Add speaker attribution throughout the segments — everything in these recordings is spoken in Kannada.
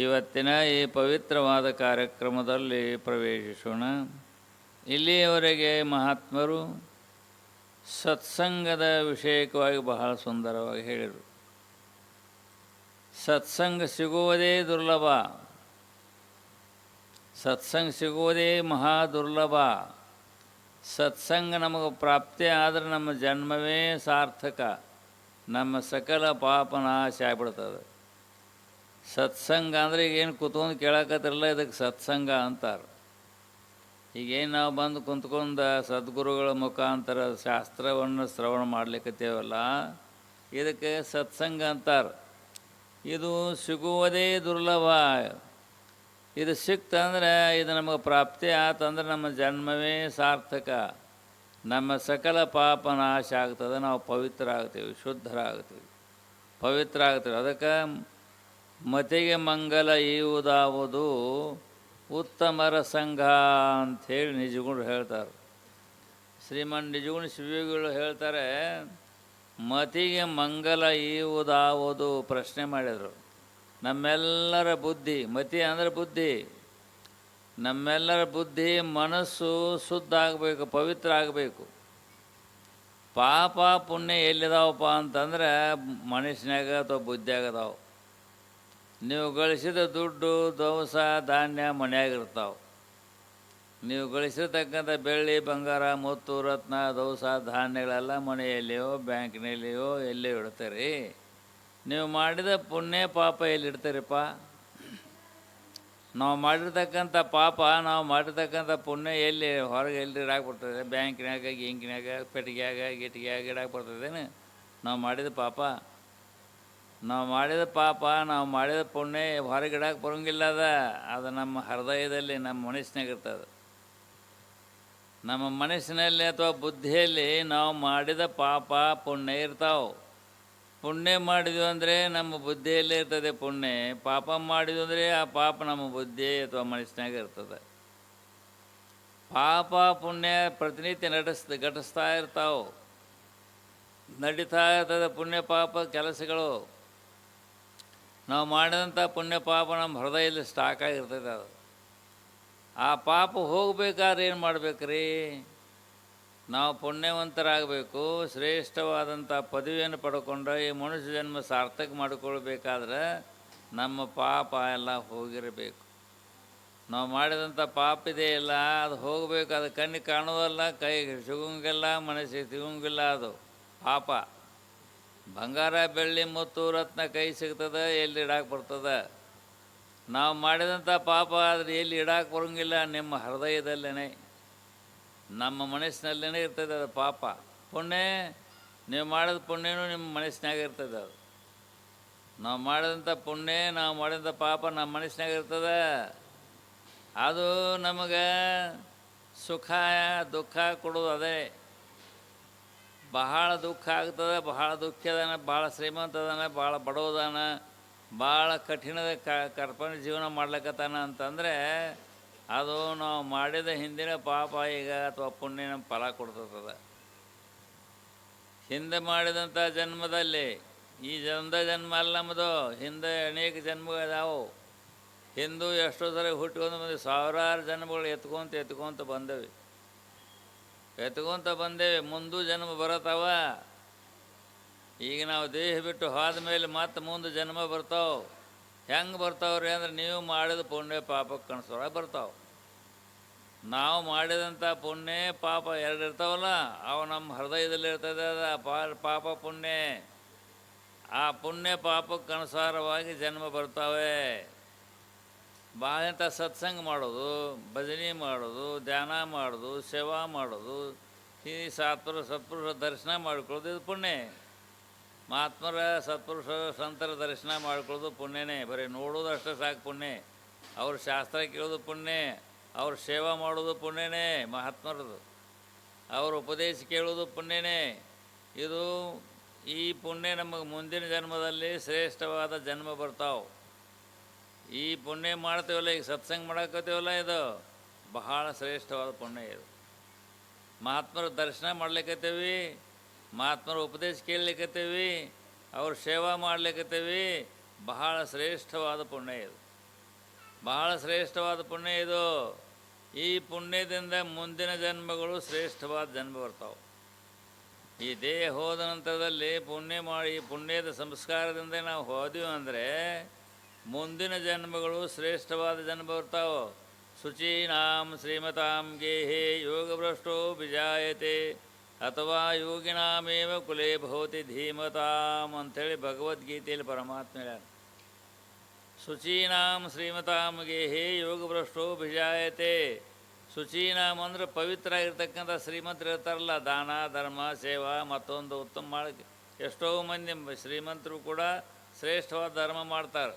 Speaker 1: ಇವತ್ತಿನ ಈ ಪವಿತ್ರವಾದ ಕಾರ್ಯಕ್ರಮದಲ್ಲಿ ಪ್ರವೇಶಿಸೋಣ. ಇಲ್ಲಿಯವರೆಗೆ ಮಹಾತ್ಮರು ಸತ್ಸಂಗದ ವಿಷಯಕವಾಗಿ ಬಹಳ ಸುಂದರವಾಗಿ ಹೇಳಿದರು. ಸತ್ಸಂಗ ಸಿಗುವುದೇ ದುರ್ಲಭ, ಸತ್ಸಂಗ ಸಿಗುವುದೇ ಮಹಾ ದುರ್ಲಭ. ಸತ್ಸಂಗ ನಮಗೆ ಪ್ರಾಪ್ತಿ ಆದರೆ ನಮ್ಮ ಜನ್ಮವೇ ಸಾರ್ಥಕ, ನಮ್ಮ ಸಕಲ ಪಾಪ ನಾಶ ಆಗ್ಬಿಡ್ತದೆ. ಸತ್ಸಂಗ ಅಂದರೆ ಈಗೇನು ಕೂತ್ಕೊಂಡು ಕೇಳಕತ್ತಿರಲ್ಲ, ಇದಕ್ಕೆ ಸತ್ಸಂಗ ಅಂತಾರೆ. ಈಗೇನು ನಾವು ಬಂದು ಕುಂತ್ಕೊಂಡು ಸದ್ಗುರುಗಳ ಮುಖಾಂತರ ಶಾಸ್ತ್ರವನ್ನು ಶ್ರವಣ ಮಾಡ್ಲಿಕ್ಕತ್ತೇವಲ್ಲ, ಇದಕ್ಕೆ ಸತ್ಸಂಗ ಅಂತಾರೆ. ಇದು ಸಿಗುವುದೇ ದುರ್ಲಭ. ಇದು ಸಿಕ್ತಂದ್ರೆ ಇದು ನಮಗೆ ಪ್ರಾಪ್ತಿ ಆತಂದ್ರೆ ನಮ್ಮ ಜನ್ಮವೇ ಸಾರ್ಥಕ, ನಮ್ಮ ಸಕಲ ಪಾಪ ನಾಶ ಆಗ್ತದೆ, ನಾವು ಪವಿತ್ರ ಆಗ್ತೀವಿ, ಶುದ್ಧರಾಗ್ತೀವಿ, ಪವಿತ್ರ ಆಗ್ತೀವಿ. ಅದಕ್ಕೆ ಮತಿಗೆ ಮಂಗಲ ಈವುದಾವುದು ಉತ್ತಮರ ಸಂಘ ಅಂಥೇಳಿ ನಿಜಗುಣರು ಹೇಳ್ತಾರೆ. ಶ್ರೀಮನ್ ನಿಜಗುಣ ಶಿವಯೋಗಿಗಳು ಹೇಳ್ತಾರೆ, ಮತಿಗೆ ಮಂಗಲ ಈವುದಾವುದು ಪ್ರಶ್ನೆ ಮಾಡಿದರು. ನಮ್ಮೆಲ್ಲರ ಬುದ್ಧಿ, ಮತಿ ಅಂದರೆ ಬುದ್ಧಿ, ನಮ್ಮೆಲ್ಲರ ಬುದ್ಧಿ ಮನಸ್ಸು ಶುದ್ಧ ಆಗಬೇಕು, ಪವಿತ್ರ ಆಗಬೇಕು. ಪಾಪ ಪುಣ್ಯ ಎಲ್ಲಿದಾವಪ್ಪ ಅಂತಂದ್ರೆ ಮನುಷ್ಯನಾಗ ಅಥವಾ ಬುದ್ಧಿಯಾಗದಾವು. ನೀವು ಗಳಿಸಿದ ದುಡ್ಡು ದವಸ ಧಾನ್ಯ ಮನೆಯಾಗಿರ್ತಾವೆ. ನೀವು ಗಳಿಸಿರ್ತಕ್ಕಂಥ ಬೆಳ್ಳಿ ಬಂಗಾರ ಮುತ್ತು ರತ್ನ ದವಸ ಧಾನ್ಯಗಳೆಲ್ಲ ಮನೆಯಲ್ಲಿಯೋ ಬ್ಯಾಂಕ್ನಲ್ಲಿಯೋ ಎಲ್ಲೇ ಇಡ್ತೀರಿ. ನೀವು ಮಾಡಿದ ಪುಣ್ಯ ಪಾಪ ಎಲ್ಲಿಡ್ತೀರಿಪ್ಪ? ನಾವು ಮಾಡಿರ್ತಕ್ಕಂಥ ಪಾಪ, ನಾವು ಮಾಡಿರ್ತಕ್ಕಂಥ ಪುಣ್ಯ ಎಲ್ಲಿ ಹೊರಗೆ ಎಲ್ಲಿ ಇಡಾಕ್ಬಿಡ್ತದೆ? ಬ್ಯಾಂಕಿನಾಗ ಗಿಂಕಿನಾಗ ಪೆಟ್ಟಿಗೆಯಾಗ ಗಿಟಿಗೆಯಾಗ ಇಡಾಕ್ಬಿಡ್ತದೇನು? ನಾವು ಮಾಡಿದ ಪಾಪ, ನಾವು ಮಾಡಿದ ಪಾಪ, ನಾವು ಮಾಡಿದ ಪುಣ್ಯ ಹೊರಗೆ ಇಡಕ್ಕೆ ಬರೋಂಗಿಲ್ಲ. ಅದು ನಮ್ಮ ಹೃದಯದಲ್ಲಿ, ನಮ್ಮ ಮನಸ್ಸಿನಾಗಿರ್ತದೆ. ನಮ್ಮ ಮನಸ್ಸಿನಲ್ಲಿ ಅಥವಾ ಬುದ್ಧಿಯಲ್ಲಿ ನಾವು ಮಾಡಿದ ಪಾಪ ಪುಣ್ಯ ಇರ್ತಾವೆ. ಪುಣ್ಯ ಮಾಡಿದ್ವಿ ಅಂದರೆ ನಮ್ಮ ಬುದ್ಧಿಯಲ್ಲೇ ಇರ್ತದೆ ಪುಣ್ಯ. ಪಾಪ ಮಾಡಿದ್ವಿ ಅಂದರೆ ಆ ಪಾಪ ನಮ್ಮ ಬುದ್ಧಿ ಅಥವಾ ಮನಸ್ಸಿನಾಗ ಇರ್ತದೆ. ಪಾಪ ಪುಣ್ಯ ಪ್ರತಿನಿತ್ಯ ಘಟಿಸ್ತಾ ಇರ್ತಾವೆ, ನಡೀತಾ ಇರ್ತದೆ ಪುಣ್ಯ ಪಾಪ ಕೆಲಸಗಳು. ನಾವು ಮಾಡಿದಂಥ ಪುಣ್ಯ ಪಾಪ ನಮ್ಮ ಹೃದಯದಲ್ಲಿ ಸ್ಟಾಕ್ ಆಗಿರ್ತದೆ. ಅದು ಆ ಪಾಪ ಹೋಗ್ಬೇಕಾದ್ರೆ ಏನು ಮಾಡ್ಬೇಕ್ರಿ? ನಾವು ಪುಣ್ಯವಂತರಾಗಬೇಕು, ಶ್ರೇಷ್ಠವಾದಂಥ ಪದವಿಯನ್ನು ಪಡ್ಕೊಂಡ್ರೆ ಈ ಮನುಷ್ಯ ಜನ್ಮ ಸಾರ್ಥಕ ಮಾಡಿಕೊಳ್ಬೇಕಾದ್ರೆ ನಮ್ಮ ಪಾಪ ಎಲ್ಲ ಹೋಗಿರಬೇಕು. ನಾವು ಮಾಡಿದಂಥ ಪಾಪ ಇದೆಯಲ್ಲ ಅದು ಹೋಗಬೇಕು. ಅದು ಕಣ್ಣಿಗೆ ಕಾಣೋದಲ್ಲ, ಕೈಗೆ ಸಿಗೋಂಗಿಲ್ಲ, ಮನಸ್ಸಿಗೆ ಸಿಗೋಂಗಿಲ್ಲ. ಅದು ಪಾಪ. ಬಂಗಾರ ಬೆಳ್ಳಿ ಮುತ್ತು ರತ್ನ ಕೈ ಸಿಗ್ತದೆ, ಎಲ್ಲಿ ಇಡಾಕೆ ಬರ್ತದೆ? ನಾವು ಮಾಡಿದಂಥ ಪಾಪ ಆದರೆ ಎಲ್ಲಿ ಇಡಾಕೆ ಬರೋಂಗಿಲ್ಲ, ನಿಮ್ಮ ಹೃದಯದಲ್ಲೇ, ನಮ್ಮ ಮನಸ್ಸಿನಲ್ಲೇ ಇರ್ತದೆ ಅದು ಪಾಪ. ಪುಣ್ಯ, ನೀವು ಮಾಡಿದ ಪುಣ್ಯನೂ ನಿಮ್ಮ ಮನಸ್ಸಿನಾಗ ಇರ್ತದೆ. ಅದು ನಾವು ಮಾಡಿದಂಥ ಪುಣ್ಯ, ನಾವು ಮಾಡಿದಂಥ ಪಾಪ ನಮ್ಮ ಮನಸ್ಸಿನಾಗ ಇರ್ತದೆ. ಅದು ನಮಗೆ ಸುಖ ದುಃಖ ಕೊಡೋದು ಅದೇ. ಬಹಳ ದುಃಖ ಆಗ್ತದೆ, ಬಹಳ ದುಃಖದಾನ, ಭಾಳ ಶ್ರೀಮಂತದಾನ, ಭಾಳ ಬಡವದಾನ, ಭಾಳ ಕಠಿಣದ ಕರ್ಪಣೆ ಜೀವನ ಮಾಡ್ಲಿಕ್ಕತ್ತಾನ ಅಂತಂದರೆ ಅದು ನಾವು ಮಾಡಿದ ಹಿಂದಿನ ಪಾಪ ಈಗ ಅಥವಾ ಪುಣ್ಯ ನಮ್ಮ ಫಲ ಕೊಡ್ತದೆ. ಹಿಂದೆ ಮಾಡಿದಂಥ ಜನ್ಮದಲ್ಲಿ, ಈ ಜನ್ಮ ಅಲ್ಲ ನಮ್ಮದು, ಹಿಂದೆ ಅನೇಕ ಜನ್ಮಗಳಿದಾವೆ. ಹಿಂದೂ ಎಷ್ಟೋ ಸರಿ ಹುಟ್ಕೊಂಡು ಬಂದು ಸಾವಿರಾರು ಜನ್ಮಗಳು ಎತ್ಕೊಂತ ಬಂದೇವೆ. ಮುಂದೂ ಜನ್ಮ ಬರತ್ತವ. ಈಗ ನಾವು ದೇಹ ಬಿಟ್ಟು ಹೋದ ಮೇಲೆ ಮತ್ತೆ ಮುಂದೆ ಜನ್ಮ ಬರ್ತಾವೆ. ಹೆಂಗೆ ಬರ್ತಾವ್ರಿ ಅಂದ್ರೆ ನೀವು ಮಾಡಿದ ಪುಣ್ಯ ಪಾಪಕ್ಕೆ ಕಣಿಸೋರ ಬರ್ತಾವೆ. ನಾವು ಮಾಡಿದಂಥ ಪುಣ್ಯ ಪಾಪ ಎರಡು ಇರ್ತಾವಲ್ಲ, ಅವು ನಮ್ಮ ಹೃದಯದಲ್ಲಿ ಇರ್ತದೆ. ಅದು ಪಾಪ ಪುಣ್ಯ. ಆ ಪುಣ್ಯ ಪಾಪಕ್ಕೆ ಅನುಸಾರವಾಗಿ ಜನ್ಮ ಬರ್ತಾವೆ. ಭಾಳ ಸತ್ಸಂಗ ಮಾಡೋದು, ಭಜನೆ ಮಾಡೋದು, ಧ್ಯಾನ ಮಾಡೋದು, ಸೇವಾ ಮಾಡೋದು, ಈ ಸತ್ಪುರುಷ ದರ್ಶನ ಮಾಡ್ಕೊಳ್ಳೋದು ಇದು ಪುಣ್ಯ. ಮಹಾತ್ಮರ ಸತ್ಪುರುಷ ಸಂತರ ದರ್ಶನ ಮಾಡ್ಕೊಳ್ಳೋದು ಪುಣ್ಯನೇ. ಬರೀ ನೋಡೋದು ಅಷ್ಟೇ ಸಾಕು ಪುಣ್ಯ. ಅವ್ರ ಶಾಸ್ತ್ರ ಕೇಳೋದು ಪುಣ್ಯ, ಅವ್ರ ಸೇವಾ ಮಾಡೋದು ಪುಣ್ಯನೇ ಮಹಾತ್ಮರದು. ಅವ್ರ ಉಪದೇಶ ಕೇಳೋದು ಪುಣ್ಯನೇ. ಈ ಪುಣ್ಯ ನಮಗೆ ಮುಂದಿನ ಜನ್ಮದಲ್ಲಿ ಶ್ರೇಷ್ಠವಾದ ಜನ್ಮ ಬರ್ತಾವೆ. ಈ ಪುಣ್ಯ ಮಾಡ್ತೇವಲ್ಲ, ಈಗ ಸತ್ಸಂಗ ಮಾಡಕತ್ತೇವಲ್ಲ, ಇದು ಬಹಳ ಶ್ರೇಷ್ಠವಾದ ಪುಣ್ಯ. ಇದು ಮಹಾತ್ಮರ ದರ್ಶನ ಮಾಡ್ಲಿಕ್ಕತ್ತೇವಿ, ಮಹಾತ್ಮರ ಉಪದೇಶ ಕೇಳಲಿಕ್ಕತ್ತೇವಿ, ಅವ್ರ ಸೇವಾ ಮಾಡ್ಲಿಕ್ಕತ್ತೇವಿ, ಬಹಳ ಶ್ರೇಷ್ಠವಾದ ಪುಣ್ಯ ಇದು. ಬಹಳ ಶ್ರೇಷ್ಠವಾದ ಪುಣ್ಯ ಇದು. ಈ ಪುಣ್ಯದಿಂದ ಮುಂದಿನ ಜನ್ಮಗಳು ಶ್ರೇಷ್ಠವಾದ ಜನ್ಮ ಬರ್ತಾವೆ. ಈ ದೇಹ ಹೋದ ನಂತರದಲ್ಲಿ ಪುಣ್ಯ ಮಾಡಿ ಪುಣ್ಯದ ಸಂಸ್ಕಾರದಿಂದ ನಾವು ಹೋದೀವಿ ಅಂದರೆ ಮುಂದಿನ ಜನ್ಮಗಳು ಶ್ರೇಷ್ಠವಾದ ಜನ್ಮ ಬರ್ತಾವೆ. ಶುಚೀನಾಂ ಶ್ರೀಮತಾಂ ಗೇಹೇ ಯೋಗಭ್ರಷ್ಟೋ ವಿಜಾಯತೆ ಅಥವಾ ಯೋಗಿನಾಮೇವ ಕುಲೇ ಭವತಿ ಧೀಮತಾಂ ಅಂಥೇಳಿ ಭಗವದ್ಗೀತೆಯಲ್ಲಿ ಪರಮಾತ್ಮ ಹೇಳ್ಯಾರ. ಶುಚೀನಾಂ ಶ್ರೀಮತಾಂ ಗೇಹೇ ಯೋಗಭ್ರಷ್ಟೋ ವಿಜಾಯತೆ. ಶುಚೀನಾಮ್ ಅಂದ್ರೆ ಪವಿತ್ರ ಆಗಿರ್ತಕ್ಕಂಥ ಶ್ರೀಮಂತರು ಇರ್ತಾರಲ್ಲ, ದಾನ ಧರ್ಮ ಸೇವಾ ಮತ್ತೊಂದು ಉತ್ತಮ ಮಾಡೋಕ್ಕೆ ಎಷ್ಟೋ ಮಂದಿ ಶ್ರೀಮಂತರು ಕೂಡ ಶ್ರೇಷ್ಠವಾದ ಧರ್ಮ ಮಾಡ್ತಾರೆ,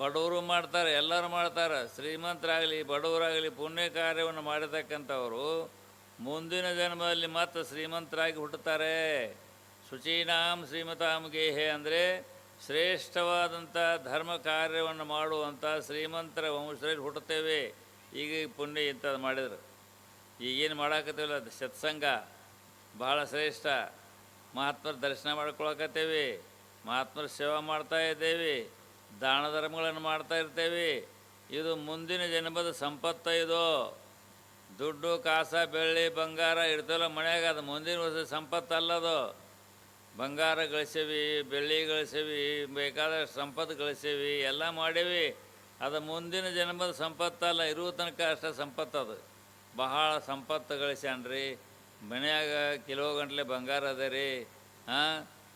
Speaker 1: ಬಡವರು ಮಾಡ್ತಾರೆ, ಎಲ್ಲರೂ ಮಾಡ್ತಾರೆ. ಶ್ರೀಮಂತರಾಗಲಿ ಬಡವರಾಗಲಿ ಪುಣ್ಯ ಕಾರ್ಯವನ್ನು ಮಾಡಿರ್ತಕ್ಕಂಥವರು ಮುಂದಿನ ಜನ್ಮದಲ್ಲಿ ಮತ್ತೆ ಶ್ರೀಮಂತರಾಗಿ ಹುಟ್ಟುತ್ತಾರೆ. ಶುಚೀನಾಂ ಶ್ರೀಮತಾಂ ಗೇಹೆ ಅಂದರೆ ಶ್ರೇಷ್ಠವಾದಂಥ ಧರ್ಮ ಕಾರ್ಯವನ್ನು ಮಾಡುವಂಥ ಶ್ರೀಮಂತರ ವಂಶದಲ್ಲಿ ಹುಟ್ಟುತ್ತೇವೆ. ಈಗ ಪುಣ್ಯ ಇಂಥದ್ದು ಮಾಡಿದ್ರು. ಈಗೇನು ಮಾಡಾಕತ್ತೀವಲ್ಲ ಸತ್ಸಂಗ ಭಾಳ ಶ್ರೇಷ್ಠ. ಮಹಾತ್ಮರ ದರ್ಶನ ಮಾಡ್ಕೊಳಕತ್ತೇವೆ, ಮಹಾತ್ಮರ ಸೇವಾ ಮಾಡ್ತಾ ಇದ್ದೇವೆ, ದಾನ ಧರ್ಮಗಳನ್ನು ಮಾಡ್ತಾ ಇರ್ತೇವೆ. ಇದು ಮುಂದಿನ ಜನ್ಮದ ಸಂಪತ್ತು. ಇದು ದುಡ್ಡು ಕಾಸ ಬೆಳ್ಳಿ ಬಂಗಾರ ಇರ್ತಲ್ಲ ಮನ್ಯಾಗ, ಅದು ಮುಂದಿನ ವರ್ಷದ ಸಂಪತ್ತು ಅಲ್ಲದು. ಬಂಗಾರ ಗಳಿಸೇವಿ, ಬೆಳ್ಳಿ ಗಳಿಸೇವಿ, ಬೇಕಾದಷ್ಟು ಸಂಪತ್ತು ಗಳಿಸೇವಿ, ಎಲ್ಲ ಮಾಡೇವಿ. ಅದು ಮುಂದಿನ ಜನ್ಮದ ಸಂಪತ್ತಲ್ಲ, ಇರುವ ತನಕ ಅಷ್ಟೇ ಸಂಪತ್ತು. ಅದು ಬಹಳ ಸಂಪತ್ತು ಗಳಿಸ್ಯಾನ್ರಿ. ಮನ್ಯಾಗ ಕಿಲೋಗಂಟ್ಲೆ ಬಂಗಾರ ಅದ ರೀ,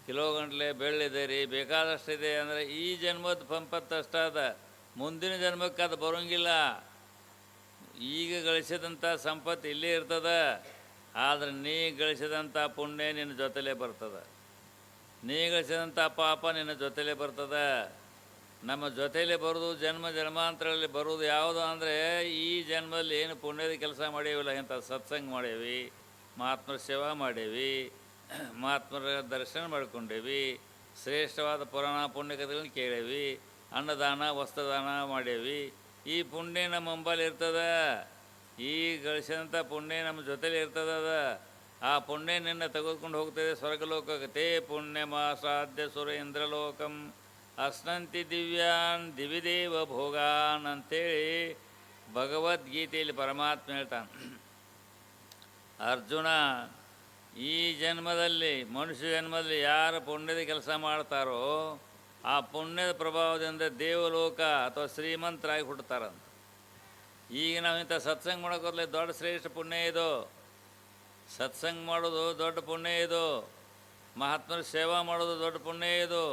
Speaker 1: ಕಿಲೋಗಂಟ್ಲೆ ಬೆಳ್ಳಿದೆ ರೀ, ಬೇಕಾದಷ್ಟಿದೆ. ಅಂದರೆ ಈ ಜನ್ಮದ ಸಂಪತ್ತು ಅಷ್ಟ ಅದ, ಮುಂದಿನ ಜನ್ಮಕ್ಕೆ ಅದು ಬರೋಂಗಿಲ್ಲ. ಈಗ ಗಳಿಸಿದಂಥ ಸಂಪತ್ತು ಇಲ್ಲೇ ಇರ್ತದೆ, ಆದರೆ ನೀ ಗಳಿಸಿದಂಥ ಪುಣ್ಯ ನಿನ್ನ ಜೊತೆಲೇ ಬರ್ತದೆ, ನೀ ಗಳಿಸಿದಂಥ ಪಾಪ ನಿನ್ನ ಜೊತೆಲೇ ಬರ್ತದೆ. ನಮ್ಮ ಜೊತೆಯಲ್ಲಿ ಬರೋದು ಜನ್ಮ ಜನ್ಮಾಂತರಗಳಲ್ಲಿ ಬರೋದು ಯಾವುದು ಅಂದರೆ ಈ ಜನ್ಮದಲ್ಲಿ ಏನು ಪುಣ್ಯದ ಕೆಲಸ ಮಾಡೇವಿಲ್ಲ, ಇಂಥ ಸತ್ಸಂಗ ಮಾಡೇವಿ, ಮಹಾತ್ಮರ ಸೇವಾ ಮಾಡೇವಿ, ಮಹಾತ್ಮರ ದರ್ಶನ ಮಾಡ್ಕೊಂಡೇವಿ, ಶ್ರೇಷ್ಠವಾದ ಪುರಾಣ ಪುಣ್ಯಕಥೆಗಳನ್ನ ಕೇಳೇವಿ, ಅನ್ನದಾನ ವಸ್ತ್ರದಾನ ಮಾಡೇವಿ. ಈ ಪುಣ್ಯ ನಮ್ಮ ಮುಂಬಲ್ಲಿ ಇರ್ತದೆ. ಈ ಗಳಿಸಿದಂಥ ಪುಣ್ಯ ನಮ್ಮ ಜೊತೆಲಿ ಇರ್ತದ. ಆ ಪುಣ್ಯ ನಿನ್ನ ತೆಗೆದುಕೊಂಡು ಹೋಗ್ತದೆ ಸ್ವರ್ಗಲೋಕಕ್ಕೆ. ತೇ ಪುಣ್ಯಮಾಸಾಧ್ಯ ಸುರೇಂದ್ರಲೋಕಂ ಅಸ್ನಂತಿ ದಿವ್ಯಾನ್ ದಿವಿದೇವ ಭೋಗಾನ್ ಅಂತೇಳಿ ಭಗವದ್ಗೀತೆಯಲ್ಲಿ ಪರಮಾತ್ಮ ಹೇಳ್ತಾನೆ. ಅರ್ಜುನ, ಈ ಜನ್ಮದಲ್ಲಿ ಮನುಷ್ಯ ಜನ್ಮದಲ್ಲಿ ಯಾರು ಪುಣ್ಯದ ಕೆಲಸ ಮಾಡ್ತಾರೋ ಆ ಪುಣ್ಯದ ಪ್ರಭಾವದಿಂದ ದೇವಲೋಕ ಅಥವಾ ಶ್ರೀಮಂತರಾಗಿ ಹುಟ್ಟುತ್ತಾರಂತ. ಈಗ ನಾವು ಇಂಥ ಸತ್ಸಂಗ ಮಾಡೋಕ್ಕೋದ್ಲೆ ದೊಡ್ಡ ಶ್ರೇಷ್ಠ ಪುಣ್ಯ ಇದು. ಸತ್ಸಂಗ ಮಾಡೋದು ದೊಡ್ಡ ಪುಣ್ಯ ಇದು. ಮಹಾತ್ಮರ ಸೇವಾ ಮಾಡೋದು ದೊಡ್ಡ ಪುಣ್ಯ ಇದು.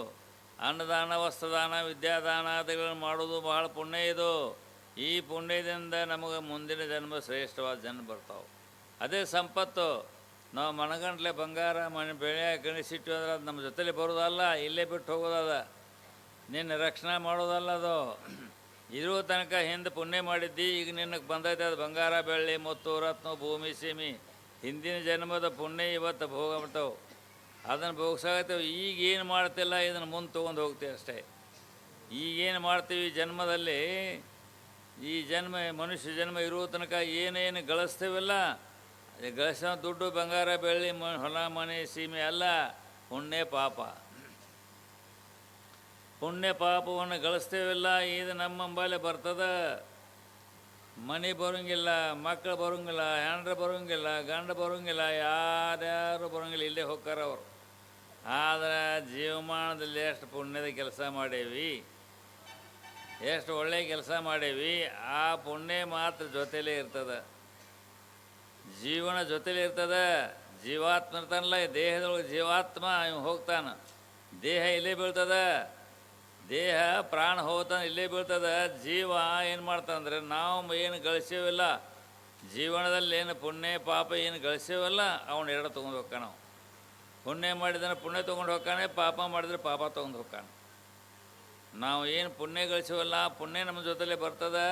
Speaker 1: ಅನ್ನದಾನ ವಸ್ತ್ರದಾನ ವಿದ್ಯಾದಾನಾದಿಗಳನ್ನು ಮಾಡೋದು ಬಹಳ ಪುಣ್ಯ ಇದು. ಈ ಪುಣ್ಯದಿಂದ ನಮಗೆ ಮುಂದಿನ ಜನ್ಮ ಶ್ರೇಷ್ಠವಾದ ಜನ್ಮ ಬರ್ತಾವೆ. ಅದೇ ಸಂಪತ್ತು. ನಾವು ಮನಗಂಟ್ಲೆ ಬಂಗಾರ ಬೆಳೆ ಗಣಿಸಿಟ್ಟು ಅಂದ್ರೆ ಅದು ನಮ್ಮ ಜೊತೆಲಿ ಬರೋದಲ್ಲ, ಇಲ್ಲೇ ಬಿಟ್ಟು ಹೋಗೋದದ. ನಿನ್ನ ರಕ್ಷಣೆ ಮಾಡೋದಲ್ಲ ಅದು. ಇರುವ ತನಕ ಹಿಂದೆ ಪುಣ್ಯ ಮಾಡಿದ್ದಿ, ಈಗ ನಿನಗೆ ಬಂದೈತೆ ಅದು ಬಂಗಾರ ಬೆಳ್ಳಿ ಮುತ್ತು ರತ್ನ ಭೂಮಿ ಸೀಮಿ. ಹಿಂದಿನ ಜನ್ಮದ ಪುಣ್ಯ ಇವತ್ತು ಭೋಗ ಮಾಡ್ತಾವೆ, ಅದನ್ನು ಭೋಗಿಸಾಗತ್ತೇವೆ. ಈಗೇನು ಮಾಡ್ತಿಲ್ಲ, ಇದನ್ನು ಮುಂದೆ ತೊಗೊಂಡು ಹೋಗ್ತೀವಿ ಅಷ್ಟೇ. ಈಗೇನು ಮಾಡ್ತೀವಿ ಜನ್ಮದಲ್ಲಿ, ಈ ಜನ್ಮ ಮನುಷ್ಯ ಜನ್ಮ ಇರುವ ತನಕ ಏನೇನು ಗಳಿಸ್ತೇವಲ್ಲ, ಗಳಿಸೋ ದುಡ್ಡು ಬಂಗಾರ ಬೆಳ್ಳಿ ಹೊಲ ಮನೆ ಸೀಮೆ ಎಲ್ಲ ಪುಣ್ಯ ಪಾಪ. ಪುಣ್ಯ ಪಾಪವನ್ನು ಗಳಿಸ್ತೇವಿಲ್ಲ, ಇದು ನಮ್ಮ ಮುಂಬೈಲೆ ಬರ್ತದೆ. ಮನೆ ಬರೋಂಗಿಲ್ಲ, ಮಕ್ಕಳು ಬರೋಂಗಿಲ್ಲ, ಹೆಂಡ್ರು ಬರೋಂಗಿಲ್ಲ, ಗಂಡ ಬರೋಂಗಿಲ್ಲ, ಯಾರ್ಯಾರು ಬರೋಂಗಿಲ್ಲ, ಇಲ್ಲೇ ಹೋಗ್ತಾರೆ ಅವರು. ಆದರೆ ಜೀವಮಾನದಲ್ಲಿ ಎಷ್ಟು ಪುಣ್ಯದ ಕೆಲಸ ಮಾಡೇವಿ, ಎಷ್ಟು ಒಳ್ಳೆಯ ಕೆಲಸ ಮಾಡೇವಿ, ಆ ಪುಣ್ಯ ಮಾತ್ರ ಜೊತೆಲೇ ಇರ್ತದೆ. ಜೀವನ ಜೊತೆಲೇ ಇರ್ತದೆ. ಜೀವಾತ್ಮ ಇರ್ತಾನಲ್ಲ, ದೇಹದೊಳಗೆ ಜೀವಾತ್ಮ ಇವ್ ಹೋಗ್ತಾನೆ, ದೇಹ ಇಲ್ಲೇ ಬೀಳ್ತದೆ. ದೇಹ ಪ್ರಾಣ ಹೋಗ್ತಾನೆ ಇಲ್ಲೇ ಬೀಳ್ತದೆ. ಜೀವ ಏನು ಮಾಡ್ತಾನಂದ್ರೆ ನಾವು ಏನು ಗಳಿಸೇವಿಲ್ಲ ಜೀವನದಲ್ಲಿ, ಏನು ಪುಣ್ಯ ಪಾಪ ಏನು ಗಳಿಸೇವಲ್ಲ ಅವನು ಎರಡು ತೊಗೊಂಡು ಹೋಗ್ತಾನೆ. ನಾವು ಪುಣ್ಯ ಮಾಡಿದ್ರೆ ಪುಣ್ಯ ತೊಗೊಂಡು ಹೋಗ್ತಾನೆ, ಪಾಪ ಮಾಡಿದ್ರೆ ಪಾಪ ತೊಗೊಂಡು ಹೋಗ್ತಾನೆ. ನಾವು ಏನು ಪುಣ್ಯ ಗಳಿಸೇವಲ್ಲ ಪುಣ್ಯ ನಮ್ಮ ಜೊತೆಲೇ ಬರ್ತದೆ,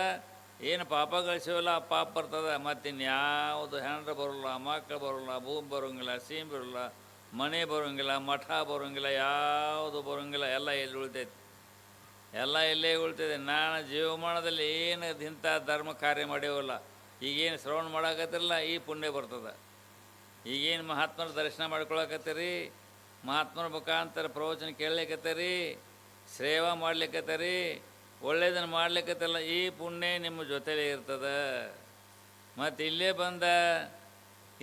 Speaker 1: ಏನು ಪಾಪ ಗಳಿಸೇವಲ್ಲ ಆ ಪಾಪ ಬರ್ತದೆ. ಮತ್ತಿನ್ಯಾವುದು ಹೆಂಡ್ರು ಬರೋಲ್ಲ, ಮಕ್ಕಳು ಬರೋಲ್ಲ, ಭೂಮಿ ಬರೋಂಗಿಲ್ಲ, ಸೀಮೆ ಬರೋಲ್ಲ, ಮನೆ ಬರೋಂಗಿಲ್ಲ, ಮಠ ಬರೋಂಗಿಲ್ಲ, ಯಾವುದು ಬರೋಂಗಿಲ್ಲ. ಎಲ್ಲ ಎಲ್ಲಿ ಉಳಿತೈತಿ, ಎಲ್ಲ ಎಲ್ಲೇ ಉಳ್ತಿದೆ. ನಾನು ಜೀವಮಾನದಲ್ಲಿ ಏನು ಇಂಥ ಧರ್ಮ ಕಾರ್ಯ ಮಾಡೇವಲ್ಲ, ಈಗೇನು ಶ್ರವಣ ಮಾಡಾಕತ್ತಿರಲ್ಲ, ಈ ಪುಣ್ಯ ಬರ್ತದೆ. ಈಗೇನು ಮಹಾತ್ಮರ ದರ್ಶನ ಮಾಡ್ಕೊಳಕತ್ತೀರಿ, ಮಹಾತ್ಮರ ಮುಖಾಂತರ ಪ್ರವಚನ ಕೇಳಲಿಕ್ಕತ್ತೀರಿ, ಸೇವಾ ಮಾಡ್ಲಿಕ್ಕತ್ತೀರಿ, ಒಳ್ಳೆಯದನ್ನು ಮಾಡ್ಲಿಕ್ಕತ್ತಲ್ಲ, ಈ ಪುಣ್ಯ ನಿಮ್ಮ ಜೊತೆಲೇ ಇರ್ತದೆ. ಮತ್ತು ಇಲ್ಲೇ ಬಂದ